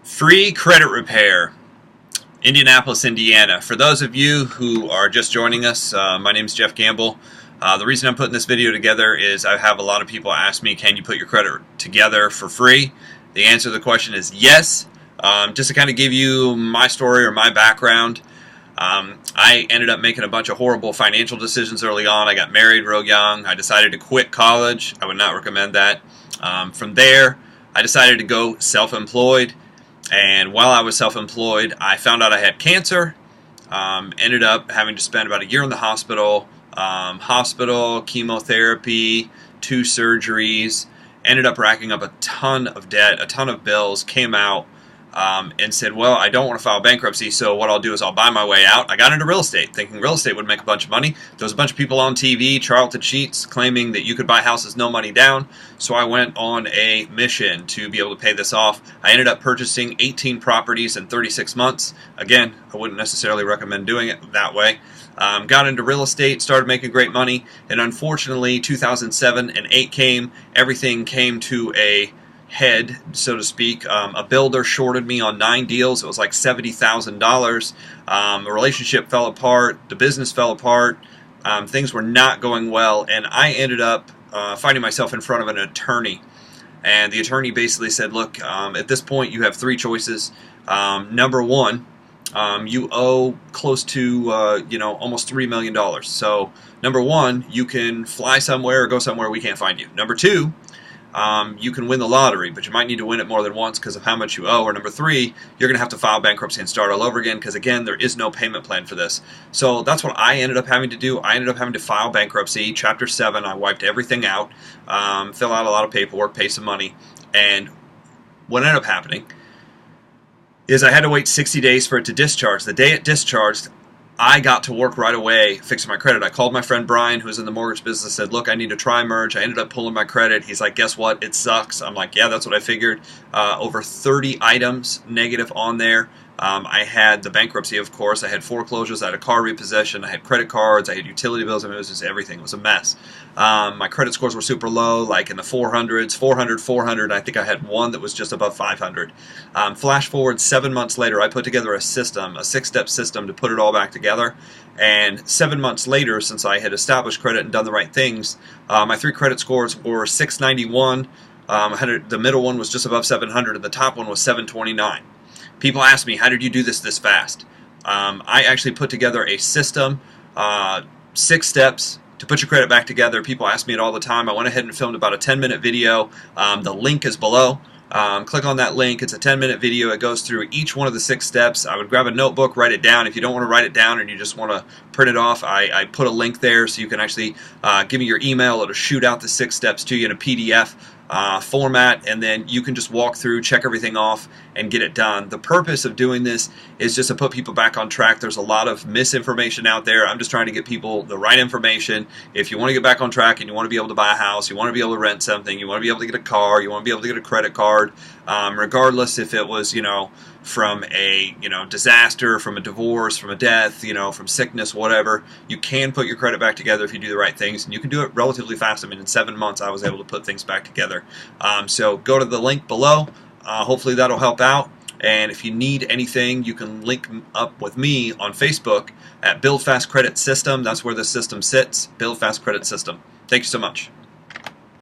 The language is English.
Free credit repair, Indianapolis, Indiana. For those of you who are just joining us, my name is Jeff Gamble. The reason I'm putting this video together is I have a lot of people ask me, can you put your credit together for free? The answer to the question is yes. Just to kind of give you my story or my background, I ended up making a bunch of horrible financial decisions early on. I got married real young. I decided to quit college. I would not recommend that. From there, I decided to go self-employed. And while I was self-employed, I found out I had cancer. Ended up having to spend about a year in the hospital. Chemotherapy, 2 surgeries. Ended up racking up a ton of debt, a ton of bills. Came out and said, well, I don't want to file bankruptcy, so what I'll do is I'll buy my way out. I got into real estate, thinking real estate would make a bunch of money. There was a bunch of people on TV, charlatan sheets, claiming that you could buy houses no money down. So I went on a mission to be able to pay this off. I ended up purchasing 18 properties in 36 months. Again, I wouldn't necessarily recommend doing it that way. Got into real estate, started making great money, and unfortunately 2007 and 8 came. Everything came to a head, so to speak. A builder shorted me on 9 deals. It was like $70,000. The relationship fell apart. The business fell apart. Things were not going well, and I ended up finding myself in front of an attorney. And the attorney basically said, look, at this point you have 3 choices. Number one, you owe close to almost $3 million. So number one, you can fly somewhere or go somewhere we can't find you. Number two, you can win the lottery, but you might need to win it more than once because of how much you owe. Or number 3, you're going to have to file bankruptcy and start all over again because, again, there is no payment plan for this. So that's what I ended up having to do. I ended up having to file bankruptcy. Chapter 7, I wiped everything out, fill out a lot of paperwork, pay some money. And what ended up happening is I had to wait 60 days for it to discharge. The day it discharged, I got to work right away fixing my credit. I called my friend Brian, who's in the mortgage business, said, look, I need to try merge. I ended up pulling my credit. He's like, guess what? It sucks. I'm like, yeah, that's what I figured. Over 30 items negative on there. I had the bankruptcy, of course. I had foreclosures. I had a car repossession. I had credit cards. I had utility bills. I mean, it was just everything. It was a mess. My credit scores were super low, like in the 400s, 400, 400. I think I had one that was just above 500. Flash forward 7 months later, I put together a system, a 6-step system to put it all back together. And 7 months later, since I had established credit and done the right things, my 3 credit scores were 691. The middle one was just above 700, and the top one was 729. People ask me, how did you do this fast? I actually put together a system, 6 steps to put your credit back together. People ask me it all the time. I went ahead and filmed about a 10-minute video. The link is below. Click on that link. It's a 10-minute video. It goes through each one of the 6 steps. I would grab a notebook, write it down. If you don't want to write it down and you just want to print it off, I put a link there so you can actually give me your email. It'll shoot out the 6 steps to you in a PDF format, and then you can just walk through, check everything off, and get it done. The purpose of doing this is just to put people back on track. There's a lot of misinformation out there. I'm just trying to get people the right information. If you want to get back on track and you want to be able to buy a house, you want to be able to rent something, you want to be able to get a car, you want to be able to get a credit card, regardless if it was, from a disaster, from a divorce, from a death, from sickness, whatever, you can put your credit back together if you do the right things, and you can do it relatively fast. I mean, in 7 months I was able to put things back together. So go to the link below. Hopefully that'll help out. And if you need anything, you can link up with me on Facebook at Build Fast Credit System. That's where the system sits. Build Fast Credit System. Thank you so much.